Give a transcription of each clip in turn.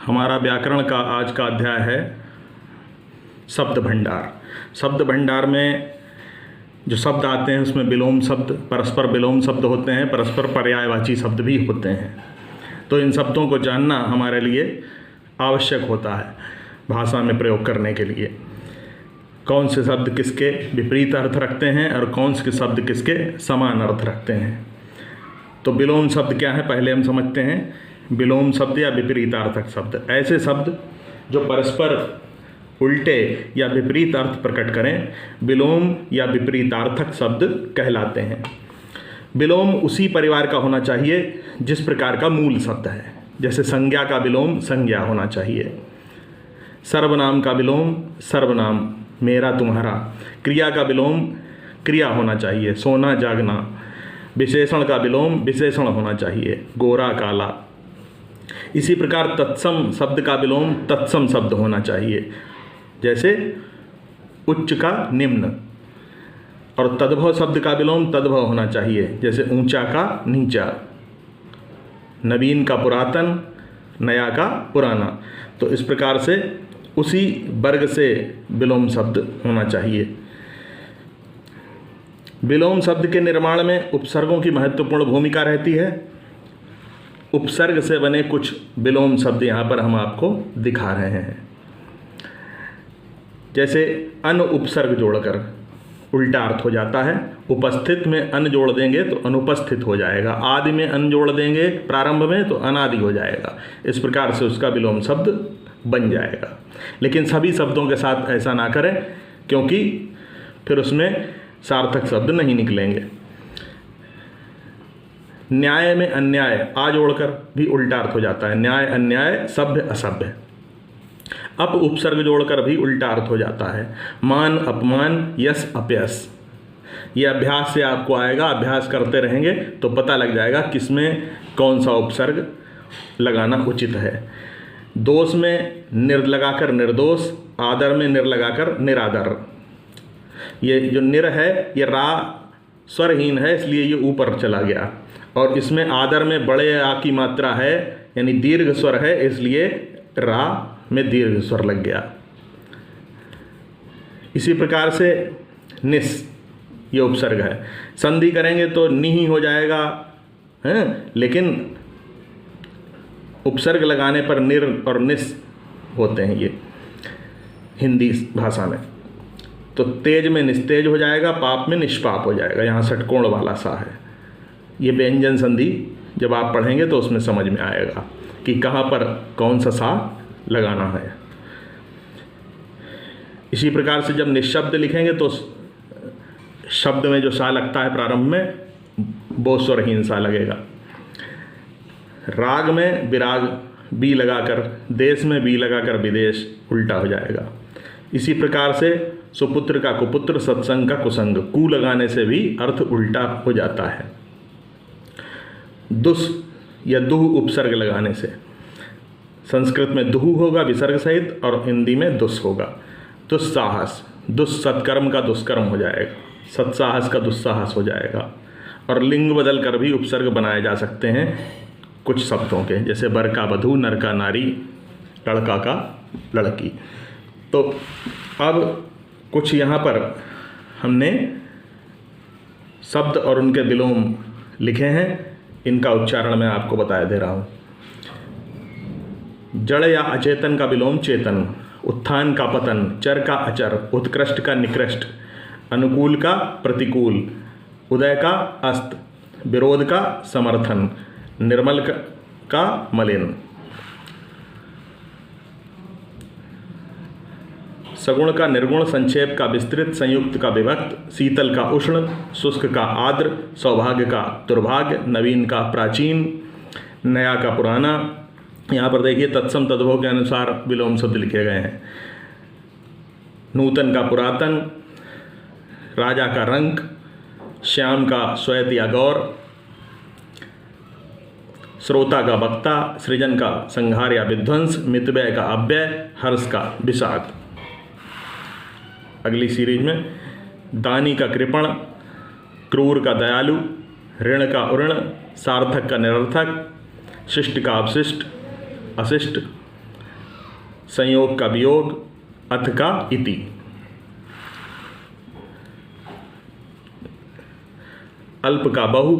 हमारा व्याकरण का आज का अध्याय है शब्द भंडार। शब्द भंडार में जो शब्द आते हैं उसमें विलोम शब्द, परस्पर विलोम शब्द होते हैं, परस्पर पर्यायवाची शब्द भी होते हैं। तो इन शब्दों को जानना हमारे लिए आवश्यक होता है भाषा में प्रयोग करने के लिए। कौन से शब्द किसके विपरीत अर्थ रखते हैं और कौन से शब्द किसके समान अर्थ रखते हैं। तो विलोम शब्द क्या है पहले हम समझते हैं। विलोम शब्द या विपरीतार्थक शब्द ऐसे शब्द जो परस्पर उल्टे या विपरीत अर्थ प्रकट करें, विलोम या विपरीतार्थक शब्द कहलाते हैं। विलोम उसी परिवार का होना चाहिए जिस प्रकार का मूल शब्द है। जैसे संज्ञा का विलोम संज्ञा होना चाहिए, सर्वनाम का विलोम सर्वनाम मेरा तुम्हारा, क्रिया का विलोम क्रिया होना चाहिए सोना जागना, विशेषण का विलोम विशेषण होना चाहिए गोरा काला। इसी प्रकार तत्सम शब्द का विलोम तत्सम शब्द होना चाहिए, जैसे उच्च का निम्न। और तद्भव शब्द का विलोम तद्भव होना चाहिए, जैसे ऊंचा का नीचा, नवीन का पुरातन, नया का पुराना। तो इस प्रकार से उसी वर्ग से विलोम शब्द होना चाहिए। विलोम शब्द के निर्माण में उपसर्गों की महत्वपूर्ण भूमिका रहती है। उपसर्ग से बने कुछ विलोम शब्द यहाँ पर हम आपको दिखा रहे हैं। जैसे अन उपसर्ग जोड़कर उल्टा अर्थ हो जाता है। उपस्थित में अन जोड़ देंगे तो अनुपस्थित हो जाएगा, आदि में अन जोड़ देंगे प्रारंभ में तो अनादि हो जाएगा। इस प्रकार से उसका विलोम शब्द बन जाएगा। लेकिन सभी शब्दों के साथ ऐसा ना करें, क्योंकि फिर उसमें सार्थक शब्द नहीं निकलेंगे। न्याय में अन्याय आ जोड़कर भी उल्टा अर्थ हो जाता है, न्याय अन्याय सभ्य असभ्य। अप उपसर्ग जोड़कर भी उल्टा अर्थ हो जाता है, मान अपमान यश अपयश। ये अभ्यास से आपको आएगा, अभ्यास करते रहेंगे तो पता लग जाएगा किसमें कौन सा उपसर्ग लगाना उचित है। दोष में निर लगाकर निर्दोष, आदर में निर लगाकर निरादर। ये जो निर है ये रा स्वरहीन है, इसलिए ये ऊपर चला गया। और इसमें आदर में बड़े आ की मात्रा है, यानी दीर्घ स्वर है, इसलिए रा में दीर्घ स्वर लग गया। इसी प्रकार से निस ये उपसर्ग है, संधि करेंगे तो नि ही हो जाएगा हैं, लेकिन उपसर्ग लगाने पर निर और निस होते हैं ये हिंदी भाषा में। तो तेज में निस्तेज हो जाएगा, पाप में निष्पाप हो जाएगा। यहाँ षटकोण वाला सा है। ये व्यंजन संधि जब आप पढ़ेंगे तो उसमें समझ में आएगा कि कहाँ पर कौन सा सा लगाना है। इसी प्रकार से जब निःशब्द लिखेंगे तो शब्द में जो सा लगता है प्रारंभ में वो स्वरहीन सा लगेगा। राग में विराग बी लगाकर, देश में बी लगाकर विदेश उल्टा हो जाएगा। इसी प्रकार से सुपुत्र का कुपुत्र, सत्संग का कुसंग, कु लगाने से भी अर्थ उल्टा हो जाता है। दुस या दुह उपसर्ग लगाने से, संस्कृत में दुहु होगा विसर्ग सहित और हिंदी में दुस होगा। दुस्साहस, दुस सत्कर्म का दुष्कर्म हो जाएगा, सत्साहस का दुस्साहस हो जाएगा। और लिंग बदल कर भी उपसर्ग बनाए जा सकते हैं कुछ शब्दों के, जैसे वर का वधू, नर का नारी, लड़का का लड़की। तो अब कुछ यहाँ पर हमने शब्द और उनके विलोम लिखे हैं, इनका उच्चारण मैं आपको बता दे रहा हूँ। जड़ या अचेतन का विलोम चेतन, उत्थान का पतन, चर का अचर, उत्कृष्ट का निकृष्ट, अनुकूल का प्रतिकूल, उदय का अस्त, विरोध का समर्थन, निर्मल का मलिन। सगुण का निर्गुण, संक्षेप का विस्तृत, संयुक्त का विभक्त, शीतल का उष्ण, शुष्क का आर्द्र, सौभाग्य का दुर्भाग्य, नवीन का प्राचीन, नया का पुराना। यहाँ पर देखिए तत्सम तद्भव के अनुसार विलोम शब्द लिखे गए हैं। नूतन का पुरातन, राजा का रंक, श्याम का श्वेत या गौर, श्रोता का वक्ता, सृजन का संहार या विध्वंस, मितव्यय का अव्यय, हर्ष का विषाद। अगली सीरीज में दानी का कृपण, क्रूर का दयालु, ऋण का उऋण, सार्थक का निरर्थक, शिष्ट का अवशिष्ट अशिष्ट, संयोग का वियोग, अथ का इति। अल्प का बहु,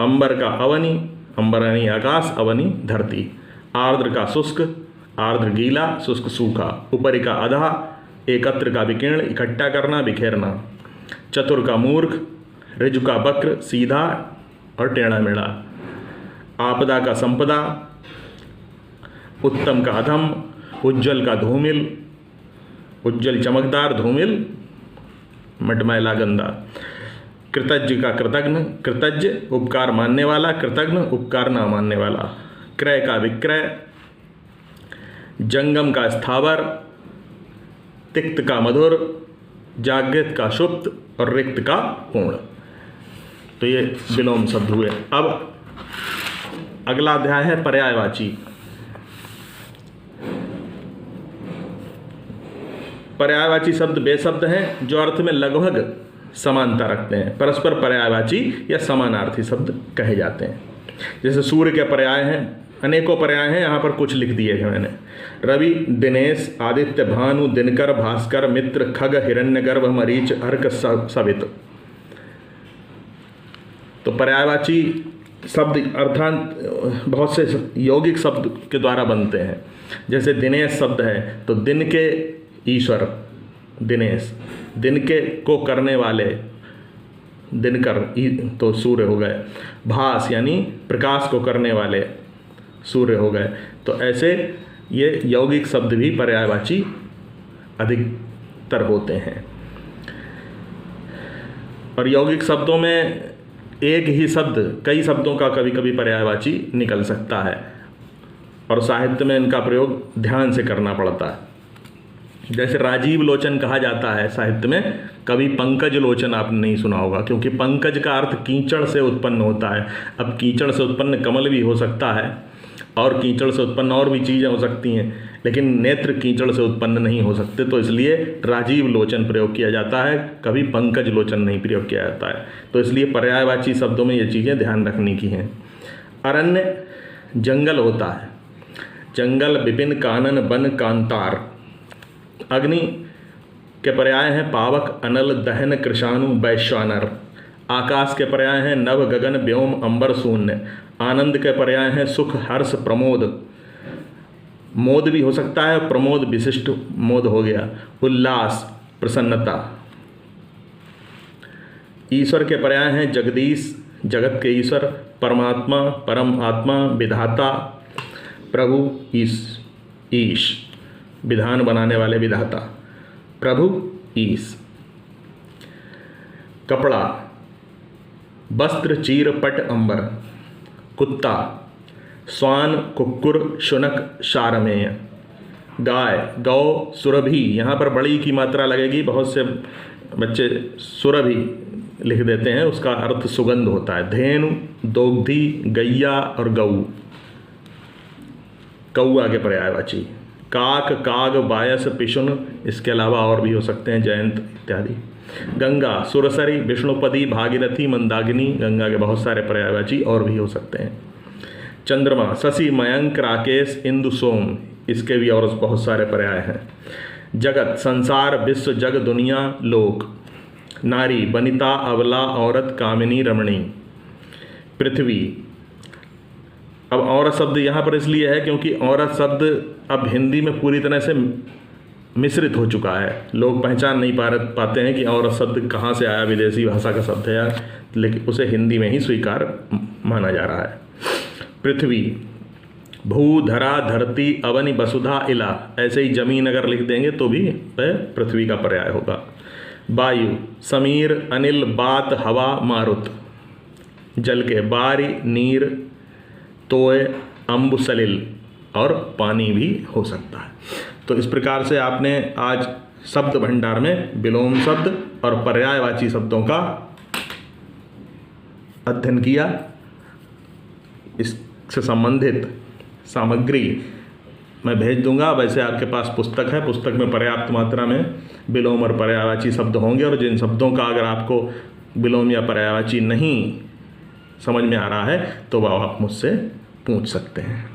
अंबर का अवनि, अंबर यानी आकाश, अवनि धरती। आर्द्र का शुष्क, आर्द्र गीला, शुष्क सूखा। ऊपरी का अधा, एकत्र का विकीर्ण, इकट्ठा करना, बिखेरना। चतुर का मूर्ख, ऋजु का वक्र, सीधा और टेढ़ा मेढ़ा। आपदा का संपदा, उत्तम का अधम, उज्ज्वल का धूमिल, उज्ज्वल चमकदार, धूमिल मटमैला गंदा। कृतज्ञ का कृतघ्न, कृतज्ञ उपकार मानने वाला, कृतघ्न उपकार ना मानने वाला। क्रय का विक्रय, जंगम का स्थावर, तिक्त का मधुर, जागृत का सुप्त और रिक्त का पूर्ण। तो ये विलोम शब्द हुए। अब अगला अध्याय है पर्यायवाची। पर्यायवाची शब्द वे शब्द हैं जो अर्थ में लगभग समानता रखते हैं। परस्पर पर्यायवाची या समानार्थी शब्द कहे जाते हैं। जैसे सूर्य के पर्याय हैं, अनेकों पर्याय हैं, यहाँ पर कुछ लिख दिए हैं मैंने। रवि, दिनेश, आदित्य, भानु, दिनकर, भास्कर, मित्र, खग, हिरण्यगर्भ, मरीच, अर्क, सवित। तो पर्यायवाची शब्द अर्थात बहुत से यौगिक शब्द के द्वारा बनते हैं। जैसे दिनेश शब्द है तो दिन के ईश्वर दिनेश, दिन के को करने वाले दिनकर तो सूर्य हो गए। भास यानी प्रकाश को करने वाले सूर्य हो गए। तो ऐसे ये यौगिक शब्द भी पर्यायवाची अधिकतर होते हैं। और यौगिक शब्दों में एक ही शब्द कई शब्दों का कभी कभी पर्यायवाची निकल सकता है और साहित्य में इनका प्रयोग ध्यान से करना पड़ता है। जैसे राजीव लोचन कहा जाता है साहित्य में, कभी पंकज लोचन आपने नहीं सुना होगा, क्योंकि पंकज का अर्थ कीचड़ से उत्पन्न होता है। अब कीचड़ से उत्पन्न कमल भी हो सकता है और कीचड़ से उत्पन्न और भी चीज़ें हो सकती हैं, लेकिन नेत्र कीचड़ से उत्पन्न नहीं हो सकते। तो इसलिए राजीव लोचन प्रयोग किया जाता है, कभी पंकज लोचन नहीं प्रयोग किया जाता है। तो इसलिए पर्यायवाची शब्दों में ये चीज़ें ध्यान रखने की हैं। अरण्य जंगल होता है, जंगल, विपिन, कानन, वन, कांतार। अग्नि के पर्याय हैं पावक, अनल, दहन, कृशाणु, वैश्वानर। आकाश के पर्याय हैं नभ, गगन, व्योम, अंबर, शून्य। आनंद के पर्याय हैं सुख, हर्ष, प्रमोद। मोद भी हो सकता है, प्रमोद विशिष्ट मोद हो गया। उल्लास, प्रसन्नता। ईश्वर के पर्याय हैं जगदीश, जगत के ईश्वर, परमात्मा, परम आत्मा, विधाता, प्रभु, ईश, विधान बनाने वाले विधाता, प्रभु, ईश। कपड़ा, वस्त्र, चीर, पट, अंबर। कुत्ता, स्वान, कुक्कुर, शुनक, शारमेय। गाय, गौ, सुरभि। यहाँ पर बड़ी की मात्रा लगेगी, बहुत से बच्चे सुरभि लिख देते हैं, उसका अर्थ सुगंध होता है। धेनु, दोग्धी, गैया और गऊ। कौआ के पर्यायवाची। काक, काग, बायस, पिशुन। इसके अलावा और भी हो सकते हैं, जयंत इत्यादि। गंगा, सुरसरी, विष्णुपदी, भागीरथी, मंदाकिनी। गंगा के बहुत सारे पर्यायवाची और भी हो सकते हैं। चंद्रमा, शशि, मयंक, राकेश, इंदु, सोम। इसके भी और बहुत सारे पर्याय हैं। जगत, संसार, विश्व, जग, दुनिया, लोक। नारी, वनिता, अबला, औरत, कामिनी, रमणी। पृथ्वी। अब औरत शब्द यहाँ पर इसलिए है क्योंकि औरत शब्द अब हिंदी में पूरी तरह से मिश्रित हो चुका है। लोग पहचान नहीं पाते हैं कि औरत शब्द कहाँ से आया, विदेशी भाषा का शब्द है यार, लेकिन उसे हिंदी में ही स्वीकार माना जा रहा है। पृथ्वी, भू, धरा, धरती, अवनि, वसुधा, इला। ऐसे ही जमीन अगर लिख देंगे तो भी वह पृथ्वी का पर्याय होगा। वायु, समीर, अनिल, बात, हवा, मारुत। जल के बारी, नीर, तोय, अम्बु, सलिल और पानी भी हो सकता है। तो इस प्रकार से आपने आज शब्द भंडार में विलोम शब्द और पर्यायवाची शब्दों का अध्ययन किया। इससे संबंधित सामग्री मैं भेज दूंगा। वैसे आपके पास पुस्तक है, पुस्तक में पर्याप्त मात्रा में विलोम और पर्यायवाची शब्द होंगे, और जिन शब्दों का अगर आपको विलोम या पर्यायवाची नहीं समझ में आ रहा है तो वह आप मुझसे पूछ सकते हैं।